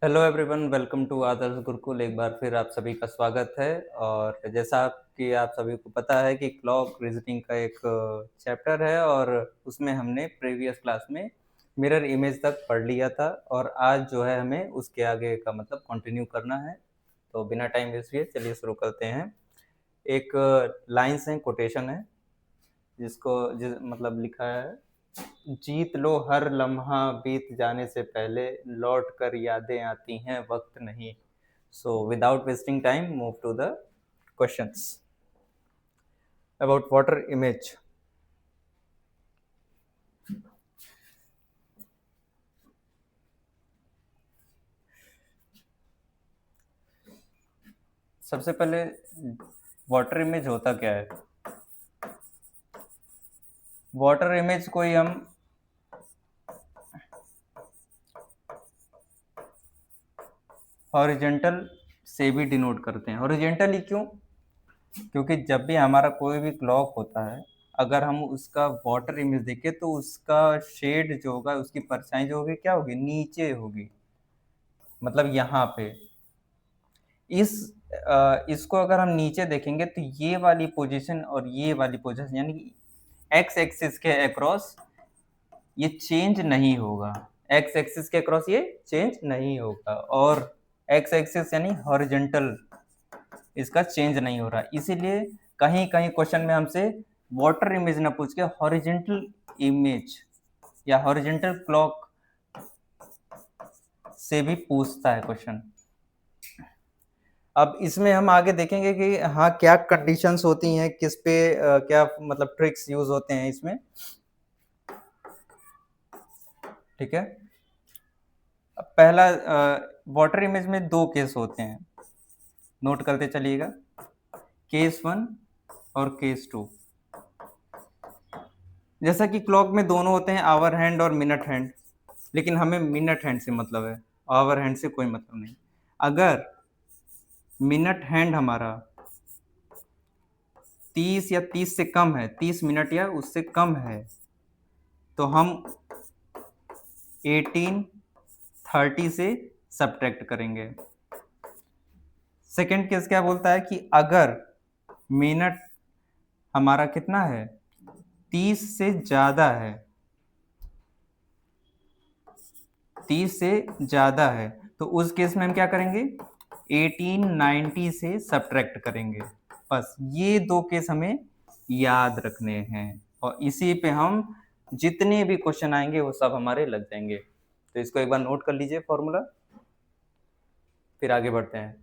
Hello everyone, welcome to आदर्श गुरुकुल। एक बार फिर आप सभी का स्वागत है। और जैसा कि आप सभी को पता है कि क्लॉक रीजनिंग का एक चैप्टर है और उसमें हमने प्रीवियस क्लास में मिरर इमेज तक पढ़ लिया था और आज जो है हमें उसके आगे का मतलब कंटिन्यू करना है। तो बिना टाइम वेस्ट किए चलिए शुरू करते हैं। एक लाइन्स है, कोटेशन है, मतलब लिखा है, जीत लो हर लम्हा बीत जाने से पहले, लौट कर यादें आती हैं वक्त नहीं। So without wasting time move to the questions about water image. सबसे पहले वाटर इमेज होता क्या है? वाटर इमेज कोई हम हॉरिजेंटल से भी डिनोट करते हैं। हॉरिजेंटली क्यों? क्योंकि जब भी हमारा कोई भी क्लॉक होता है, अगर हम उसका वाटर इमेज देखें तो उसका शेड जो होगा, उसकी परछाई जो होगी क्या होगी, नीचे होगी, मतलब यहाँ पे। इसको अगर हम नीचे देखेंगे तो ये वाली पोजीशन और ये वाली पोजीशन यानी कि एक्स एक्सिस के अक्रॉस ये चेंज नहीं होगा। एक्स एक्सिस के अक्रॉस ये चेंज नहीं होगा और एक्स एक्सिस यानी हॉरिजॉन्टल, इसका चेंज नहीं हो रहा। इसीलिए कहीं कहीं क्वेश्चन में हमसे वाटर इमेज ना पूछ के हॉरिजॉन्टल इमेज या हॉरिजॉन्टल क्लॉक से भी पूछता है क्वेश्चन। अब इसमें हम आगे देखेंगे कि हाँ क्या कंडीशंस होती हैं, किस पे क्या मतलब ट्रिक्स यूज होते हैं इसमें। ठीक है। पहला, वाटर इमेज में दो केस होते हैं, नोट करते चलिएगा, केस 1 और केस 2। जैसा कि क्लॉक में दोनों होते हैं, आवर हैंड और मिनट हैंड, लेकिन हमें मिनट हैंड से मतलब है, आवर हैंड से कोई मतलब नहीं। अगर मिनट हैंड हमारा 30 या 30 से कम है, 30 मिनट या उससे कम है, तो हम 1830 से सब्ट्रैक्ट करेंगे। सेकेंड केस क्या बोलता है कि अगर मिनट हमारा कितना है, 30 से ज्यादा है, 30 से ज्यादा है, तो उस केस में हम क्या करेंगे, 1890 से सब्ट्रैक्ट करेंगे। बस ये दो केस हमें याद रखने हैं और इसी पे हम जितने भी क्वेश्चन आएंगे वो सब हमारे लग जाएंगे। तो इसको एक बार नोट कर लीजिए फॉर्मूला, फिर आगे बढ़ते हैं।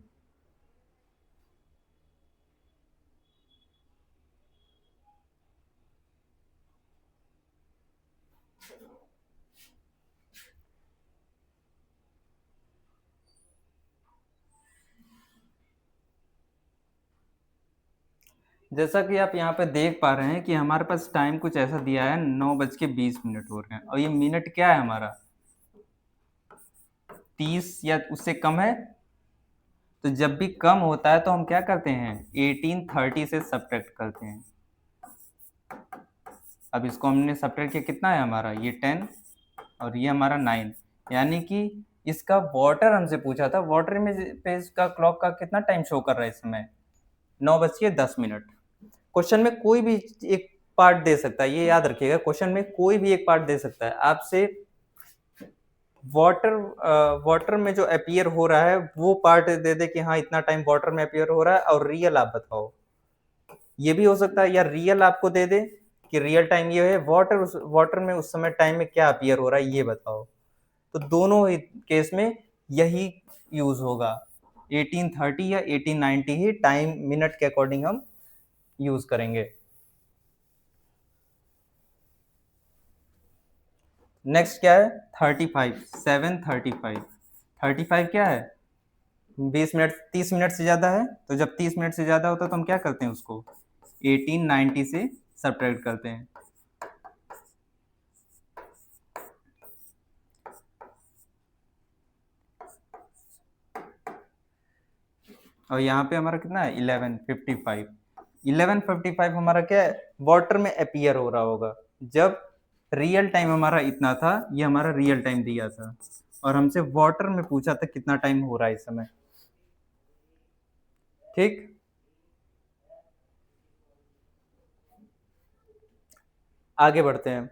जैसा कि आप यहाँ पे देख पा रहे हैं कि हमारे पास टाइम कुछ ऐसा दिया है, 9:20 हो रहे हैं और ये मिनट क्या है हमारा, 30 या उससे कम है। तो जब भी कम होता है तो हम क्या करते हैं, 1830 से सब्ट्रैक्ट करते हैं। अब इसको हमने सब्ट्रैक्ट किया, कितना है हमारा, ये 10 और ये हमारा 9, यानी कि इसका वाटर हमसे पूछा था, वाटर में पे इसका क्लॉक का कितना टाइम शो कर रहा है इस समय, 9:10। क्वेश्चन में कोई भी एक पार्ट दे सकता है, ये याद रखिएगा, क्वेश्चन में कोई भी एक पार्ट दे सकता है आपसे। वाटर वाटर में जो अपीयर हो रहा है वो पार्ट दे दे कि हाँ इतना टाइम वाटर में अपीयर हो रहा है और रियल आप बताओ। ये भी हो सकता है, या रियल आपको दे दे कि रियल टाइम ये है, वाटर में उस समय टाइम में क्या अपीयर हो रहा है ये बताओ। तो दोनों केस में यही यूज होगा, 1830 या 1890 ही टाइम मिनट के अकॉर्डिंग हम यूज करेंगे। नेक्स्ट क्या है, 35, 7:35। 35 क्या है, 20 मिनट, 30 मिनट से ज्यादा है, तो जब 30 मिनट से ज्यादा होता है तो हम क्या करते हैं, उसको 1890 से सब्ट्रैक्ट करते हैं। और यहाँ पे हमारा कितना है, 11:55। 11:55 हमारा क्या है, वाटर में अपीयर हो रहा होगा। जब रियल टाइम हमारा इतना था, ये हमारा रियल टाइम दिया था, और हमसे वाटर में पूछा था कितना टाइम हो रहा है इस समय। ठीक, आगे बढ़ते हैं।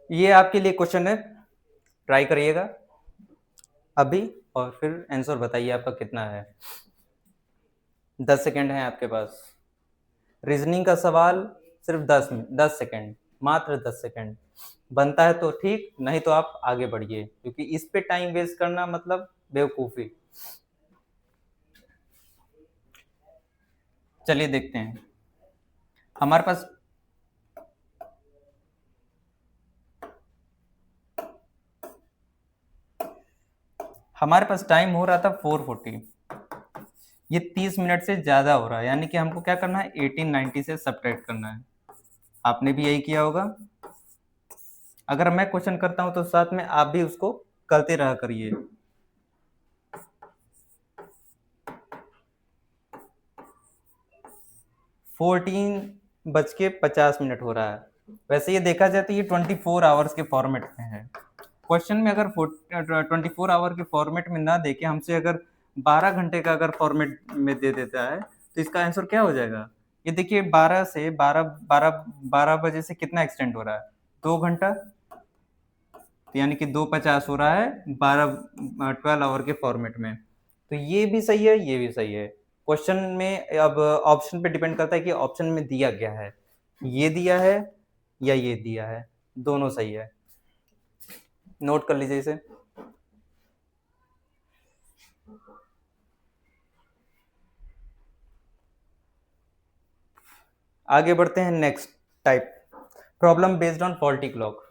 ये आपके लिए क्वेश्चन है, ट्राई करिएगा अभी, और फिर आंसर बताइए आपका कितना है। 10 सेकेंड है आपके पास। रीजनिंग का सवाल सिर्फ 10 सेकेंड, मात्र 10 सेकेंड। बनता है तो ठीक, नहीं तो आप आगे बढ़िए, क्योंकि इस पे टाइम वेस्ट करना मतलब बेवकूफ़ी। चलिए देखते हैं। हमारे पास टाइम हो रहा था 4:40। ये 30 मिनट से ज़्यादा हो रहा है, यानी कि हमको क्या करना है, 1890 से सब्ट्रैक्ट करना है। आपने भी यही किया होगा। अगर मैं क्वेश्चन करता हूं तो साथ में आप भी उसको करते रहा करिए। 14:50 हो रहा है। वैसे ये देखा जाए तो ये 24 आवर्स के फॉर्मेट में है। क्वेश्चन में अगर 24 आवर के फॉर्मेट में ना देके हमसे अगर 12 घंटे का अगर फॉर्मेट में दे देता है, तो इसका आंसर क्या हो जाएगा? ये देखिए, 12 से 12 बजे से कितना एक्सटेंड हो रहा है, 2 घंटा। तो यानी कि 2:50 हो रहा है 12 आवर के फॉर्मेट में। तो ये भी सही है, ये भी सही है। क्वेश्चन में अब ऑप्शन पे डिपेंड करता है कि ऑप्शन में दिया क्या है, ये दिया है या ये दिया है। दोनों सही है, नोट कर लीजिए इसे। आगे बढ़ते हैं next type, problem based on faulty clock.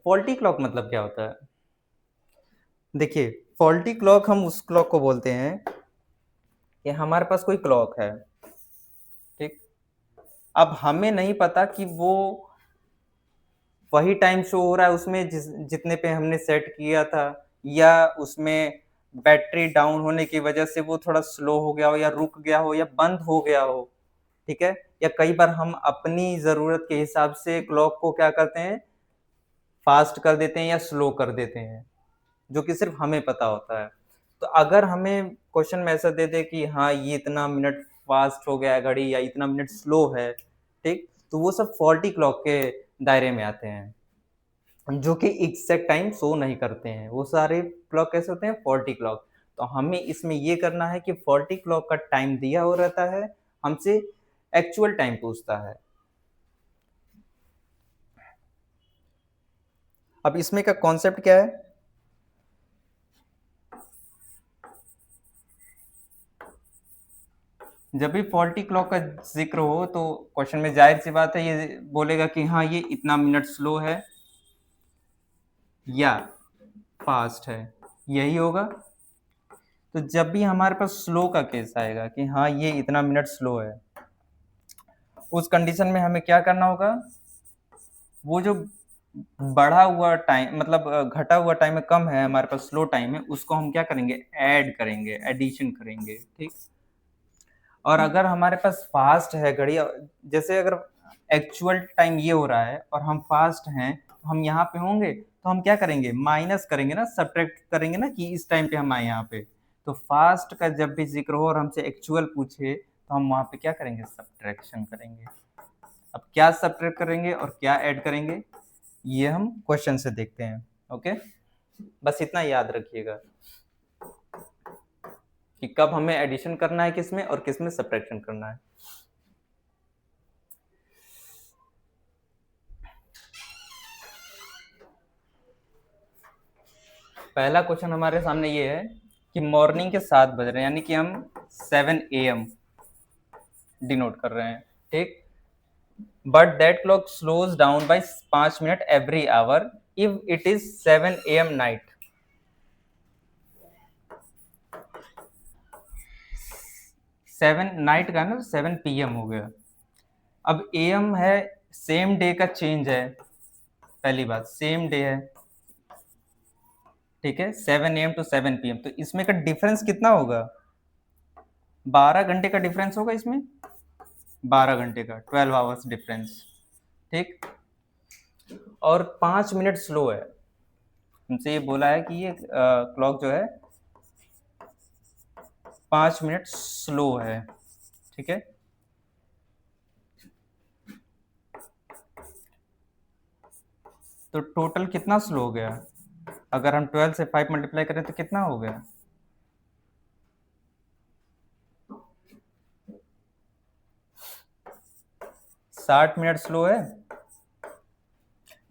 Faulty clock मतलब क्या होता है? देखिए, फॉल्टी क्लॉक हम उस क्लॉक को बोलते हैं कि हमारे पास कोई क्लॉक है, ठीक। अब हमें नहीं पता कि वो वही टाइम शो हो रहा है उसमें जितने पे हमने सेट किया था, या उसमें बैटरी डाउन होने की वजह से वो थोड़ा स्लो हो गया हो, या रुक गया हो, या बंद हो गया हो, ठीक है। या कई बार हम अपनी ज़रूरत के हिसाब से क्लॉक को क्या करते हैं, फास्ट कर देते हैं या स्लो कर देते हैं, जो कि सिर्फ हमें पता होता है। तो अगर हमें क्वेश्चन में ऐसा दे दे कि हाँ ये इतना मिनट फास्ट हो गया है घड़ी, या इतना मिनट स्लो है, ठीक, तो वो सब फॉल्टी क्लॉक के दायरे में आते हैं, जो कि एग्जैक्ट टाइम शो नहीं करते हैं। वो सारे क्लॉक कैसे होते हैं, फॉल्टी क्लॉक। तो हमें इसमें ये करना है कि फॉल्टी क्लॉक का टाइम दिया हो रहता है, हमसे एक्चुअल टाइम पूछता है। अब इसमें का कॉन्सेप्ट क्या है? जब भी फॉल्टी क्लॉक का जिक्र हो तो क्वेश्चन में जाहिर सी बात है ये बोलेगा कि हाँ ये इतना मिनट स्लो है या फास्ट है, यही होगा। तो जब भी हमारे पास स्लो का केस आएगा कि हाँ ये इतना मिनट स्लो है, उस कंडीशन में हमें क्या करना होगा, वो जो बढ़ा हुआ टाइम, मतलब घटा हुआ टाइम है, कम है हमारे पास, स्लो टाइम है, उसको हम क्या करेंगे, ऐड करेंगे, एडिशन करेंगे, ठीक। और अगर हमारे पास फास्ट है घड़ी, जैसे अगर एक्चुअल टाइम ये हो रहा है और हम फास्ट हैं, तो हम यहाँ पे होंगे तो हम क्या करेंगे, माइनस करेंगे ना, सब्ट्रैक्ट करेंगे ना, कि इस टाइम पे हम आए यहाँ पे। तो फास्ट का जब भी जिक्र हो और हमसे एक्चुअल पूछे, तो हम वहाँ पे क्या करेंगे, सब्ट्रैक्शन करेंगे। अब क्या सब्ट्रैक्ट करेंगे और क्या ऐड करेंगे, ये हम क्वेश्चन से देखते हैं। ओके, बस इतना याद रखिएगा कि कब हमें एडिशन करना है किसमें, और किसमें सब्ट्रैक्शन करना है। पहला क्वेश्चन हमारे सामने ये है कि मॉर्निंग के 7 बज रहे हैं, यानी कि हम 7 AM डिनोट कर रहे हैं, ठीक। But that clock slows down by 5 minute every hour if it is 7 AM night. 7 night का ना, 7 PM हो गया। अब AM है, सेम डे का चेंज है, पहली बात सेम डे है, ठीक है, 7 AM टू 7 PM। तो इसमें का डिफरेंस कितना होगा, 12 घंटे का डिफरेंस होगा इसमें, 12 घंटे का, 12 आवर्स डिफरेंस, ठीक। और 5 मिनट स्लो है, हमसे ये बोला है कि ये क्लॉक जो है 5 मिनट स्लो है, ठीक है। तो टोटल कितना स्लो हो गया? अगर हम 12 से 5 मल्टीप्लाई करें तो कितना हो गया? 60 मिनट स्लो है।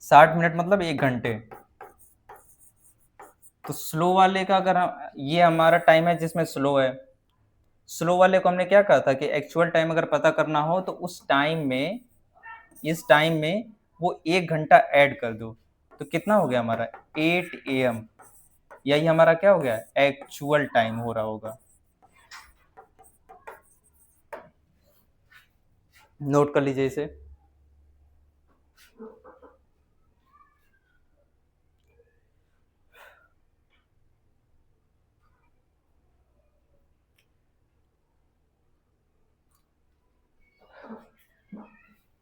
60 मिनट मतलब 1 घंटे। तो स्लो वाले का अगर ये हमारा टाइम है जिसमें स्लो है, स्लो वाले को हमने क्या कहा था कि एक्चुअल टाइम अगर पता करना हो तो उस टाइम में, इस टाइम में वो 1 घंटा ऐड कर दो। तो कितना हो गया हमारा? 8 AM। यही हमारा क्या हो गया? एक्चुअल टाइम हो रहा होगा। नोट कर लीजिए इसे।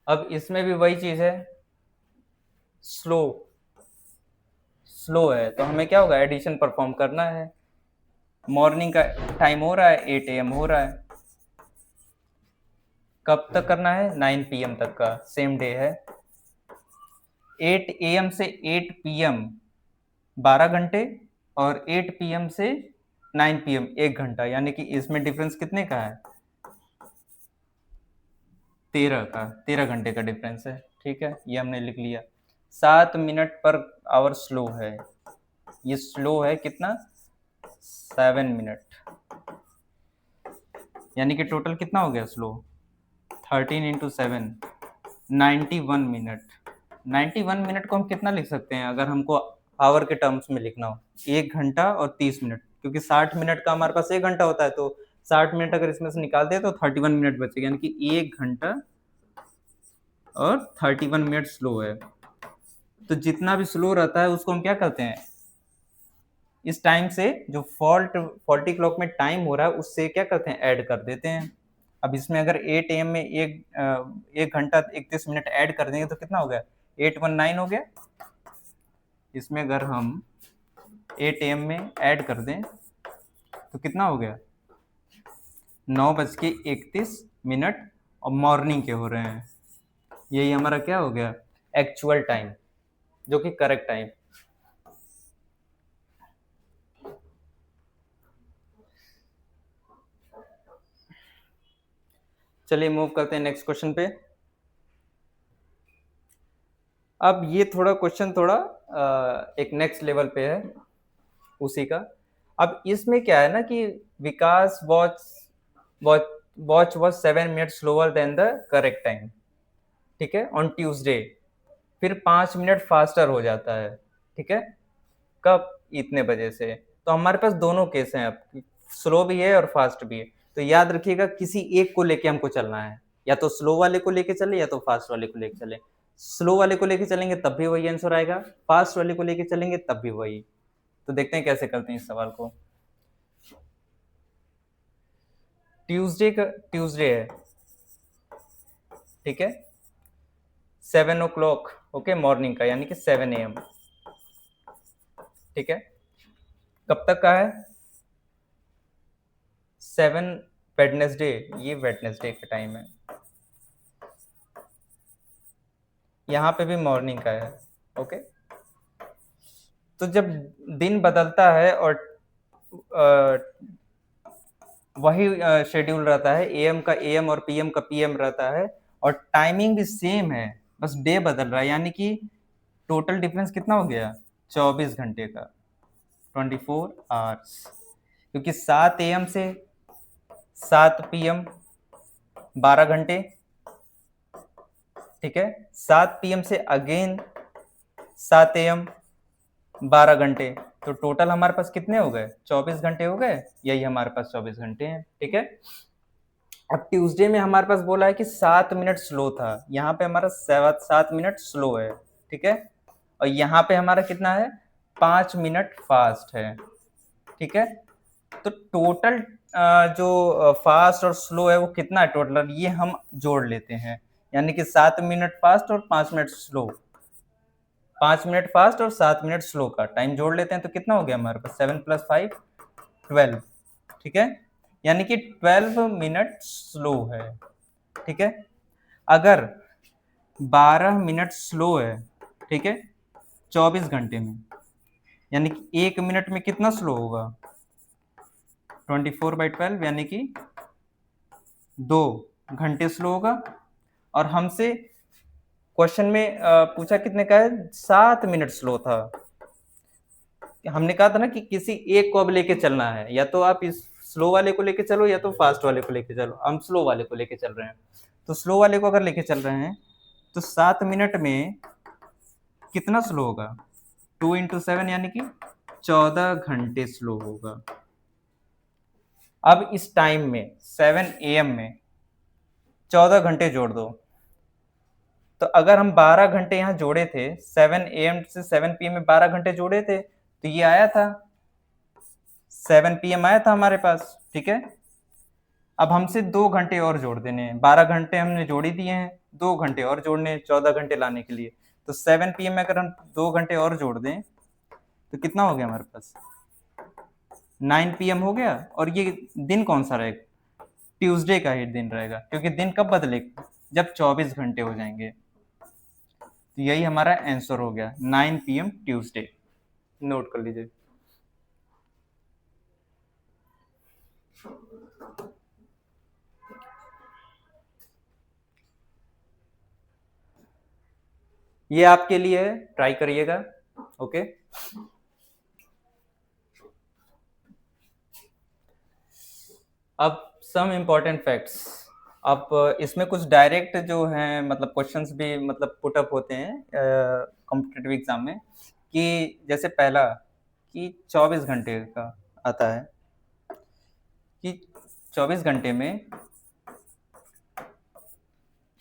अब इसमें भी वही चीज है, स्लो स्लो है तो हमें क्या होगा? एडिशन परफॉर्म करना है। मॉर्निंग का टाइम हो रहा है, 8 AM हो रहा है। कब तक करना है? 9 PM तक का, सेम डे है। 8 AM से 8 PM 12 घंटे, और 8 PM से 9 PM 1 घंटा, यानी कि इसमें डिफरेंस कितने का है? 13 का, 13 घंटे का डिफरेंस है, ठीक है। ये हमने लिख लिया। 7 मिनट पर आवर स्लो है। ये स्लो है कितना? 7 मिनट, यानी कि टोटल कितना हो गया स्लो? 13 × 7, 91 मिनट। 91 मिनट को हम कितना लिख सकते हैं अगर हमको आवर के टर्म्स में लिखना हो? 1 घंटा और 30 मिनट, क्योंकि 60 मिनट का हमारे पास 1 घंटा होता है, तो 60 मिनट अगर इसमें से निकाल दे तो 31 मिनट बचेगा, यानी कि 1 घंटा और 31 मिनट स्लो है। तो जितना भी स्लो रहता है उसको हम क्या करते हैं? इस टाइम से जो फॉल्टी क्लॉक में टाइम हो रहा है उससे क्या करते हैं? ऐड कर देते हैं। अब इसमें अगर 8 AM में 1 घंटा 31 मिनट ऐड कर देंगे तो कितना हो गया? 819 हो गया। इसमें अगर हम 8 AM में ऐड कर दें तो कितना हो गया? 9:31 और मॉर्निंग के हो रहे हैं। यही हमारा क्या हो गया? एक्चुअल टाइम, जो कि करेक्ट टाइम। चलिए मूव करते हैं नेक्स्ट क्वेश्चन पे। अब ये थोड़ा क्वेश्चन थोड़ा एक नेक्स्ट लेवल पे है उसी का। अब इसमें क्या है ना कि Vikas watch watch was 7 minute slower than the correct time, ठीक है, ऑन ट्यूसडे। फिर 5 मिनट फास्टर हो जाता है, ठीक है। कब? इतने बजे से। तो हमारे पास दोनों केस हैं, अब स्लो भी है और फास्ट भी है। तो याद रखिएगा किसी एक को लेके हमको चलना है, या तो स्लो वाले को लेके चले या तो फास्ट वाले को लेके चले। स्लो वाले को लेके चलेंगे तब भी वही आंसर आएगा, फास्ट वाले को लेके चलेंगे तब भी वही। तो देखते हैं कैसे करते हैं इस सवाल को। ट्यूसडे है, ठीक है, 7 o'clock, ओके, मॉर्निंग का, यानी कि 7 AM, ठीक है। कब तक का है? 7 वेडनेसडे, ये वेडनेसडे का टाइम है। यहाँ पे भी मॉर्निंग का है, ओके। तो जब दिन बदलता है और वही शेड्यूल रहता है, AM का AM और PM का PM रहता है, और टाइमिंग भी सेम है, बस डे बदल रहा है, यानी कि टोटल डिफरेंस कितना हो गया? 24 घंटे का, 24 आवर्स। क्योंकि 7 AM से 7 PM 12 घंटे, ठीक है। 7 PM से अगेन 7 AM 12 घंटे। तो टोटल हमारे पास कितने हो गए? 24 घंटे हो गए। यही हमारे पास 24 घंटे हैं, ठीक है। अब ट्यूसडे में हमारे पास बोला है कि 7 मिनट स्लो था, यहाँ पे हमारा 7 मिनट स्लो है, ठीक है। और यहाँ पे हमारा कितना है? 5 मिनट फास्ट है, ठीक है। तो टोटल जो फास्ट और स्लो है वो कितना है टोटल, ये हम जोड़ लेते हैं, यानी कि 7 मिनट फास्ट और 5 मिनट स्लो। 5 मिनट फास्ट और 7 मिनट स्लो का टाइम जोड़ लेते हैं तो कितना हो गया हमारे पास 7 + 5 12, ठीक है, यानी कि 12 मिनट स्लो है, ठीक है। अगर 12 मिनट स्लो है, ठीक है, 24 घंटे में, यानी कि 1 मिनट में कितना स्लो होगा 24/12, यानी कि 2 घंटे स्लो होगा। और हमसे क्वेश्चन में पूछा कितने का है, 7 मिनट स्लो था। हमने कहा था ना कि किसी एक को अब लेके चलना है, या तो आप इस स्लो वाले को लेके चलो या तो फास्ट वाले को लेके चलो। हम स्लो वाले को लेके चल रहे हैं, तो स्लो वाले को अगर लेके चल रहे हैं तो 7 मिनट में कितना स्लो होगा 2 × 7, यानी कि 14 घंटे स्लो होगा। अब इस टाइम में 7 AM में 14 घंटे जोड़ दो, तो अगर हम 12 घंटे यहाँ जोड़े थे 7 AM से 7 PM में 12 घंटे जोड़े थे तो ये आया था 7 PM आया था हमारे पास, ठीक है। अब हमसे 2 घंटे और जोड़ देने हैं, 12 घंटे हमने जोड़ ही दिए हैं, 2 घंटे और जोड़ने हैं 14 घंटे लाने के लिए। तो 7 PM में अगर हम 2 घंटे और जोड़ दें तो कितना हो गया हमारे पास 9 PM हो गया। और ये दिन कौन सा रहेगा, ट्यूसडे का ही दिन रहेगा, क्योंकि दिन कब बदलेगा जब 24 घंटे हो जाएंगे। तो यही हमारा आंसर हो गया 9 PM ट्यूसडे, नोट कर लीजिए। ये आपके लिए है, ट्राई करिएगा, ओके। अब सम इम्पोर्टेंट फैक्ट्स। अब इसमें कुछ डायरेक्ट जो हैं मतलब क्वेश्चंस भी मतलब पुट अप होते हैं कॉम्पिटिटिव एग्जाम में, कि जैसे पहला कि 24 घंटे का आता है कि 24 घंटे में,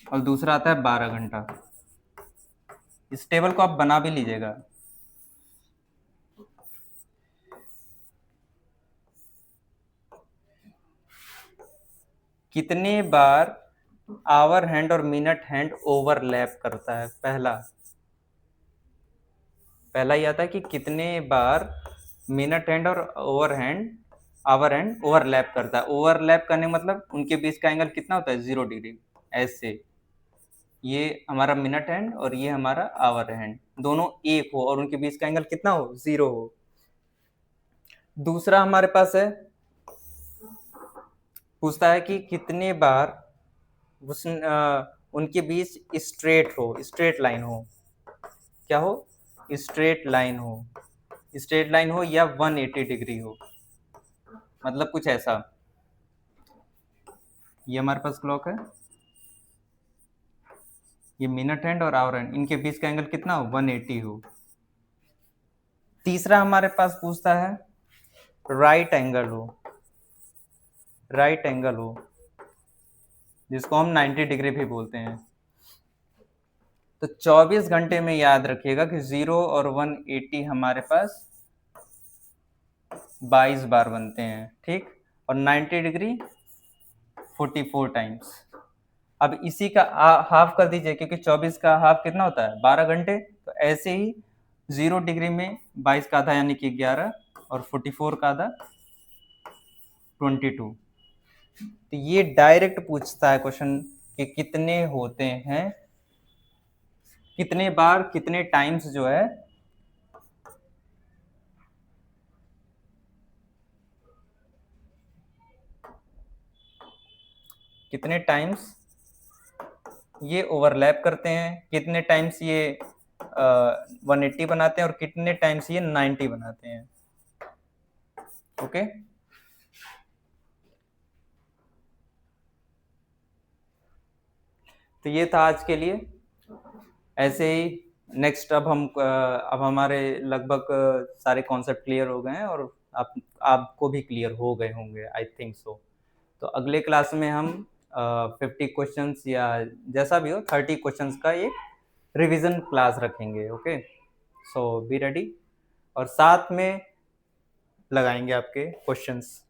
और दूसरा आता है 12 घंटा। इस टेबल को आप बना भी लीजिएगा। कितने बार आवर हैंड और मिनट हैंड ओवरलैप करता है, पहला ही आता है कि कितने बार मिनट हैंड और आवर हैंड ओवरलैप करता है। ओवरलैप करने मतलब उनके बीच का एंगल कितना होता है 0 डिग्री। ऐसे ये हमारा मिनट हैंड और ये हमारा आवर हैंड दोनों एक हो और उनके बीच का एंगल कितना हो 0 हो। दूसरा हमारे पास है, पूछता है कि कितने बार उनके बीच स्ट्रेट लाइन हो, क्या हो स्ट्रेट लाइन हो या 180 डिग्री हो, मतलब कुछ ऐसा। ये हमारे पास क्लॉक है, ये मिनट हैंड और आवर हैंड इनके बीच का एंगल कितना हो 180 हो। तीसरा हमारे पास पूछता है राइट एंगल हो जिसको हम 90 डिग्री भी बोलते हैं। तो 24 घंटे में याद रखिएगा कि 0 और 180 हमारे पास 22 बार बनते हैं, ठीक, और 90 डिग्री 44 टाइम्स। अब इसी का हाफ कर दीजिए, क्योंकि 24 का हाफ कितना होता है 12 घंटे। तो ऐसे ही 0 डिग्री में 22 का आधा यानी कि 11 और 44 का आधा 22। तो ये डायरेक्ट पूछता है क्वेश्चन कि कितने होते हैं, कितने बार कितने टाइम्स जो है कितने टाइम्स ये ओवरलैप करते हैं, कितने टाइम्स ये 180 बनाते हैं और कितने टाइम्स ये 90 बनाते हैं, ओके। तो ये था आज के लिए। ऐसे ही नेक्स्ट अब हमारे लगभग सारे कॉन्सेप्ट क्लियर हो गए हैं और आपको भी क्लियर हो गए होंगे, आई थिंक सो। तो अगले क्लास में हम 50 क्वेश्चंस या जैसा भी हो 30 क्वेश्चंस का एक रिवीजन क्लास रखेंगे, ओके। सो बी रेडी, और साथ में लगाएंगे आपके क्वेश्चंस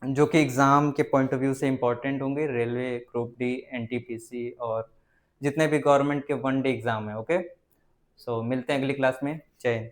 जो कि एग्ज़ाम के पॉइंट ऑफ व्यू से इम्पोर्टेंट होंगे, रेलवे, ग्रुप डी, एनटीपीसी और जितने भी गवर्नमेंट के 1 डे एग्ज़ाम है, ओके। सो मिलते हैं अगली क्लास में। जय हिंद।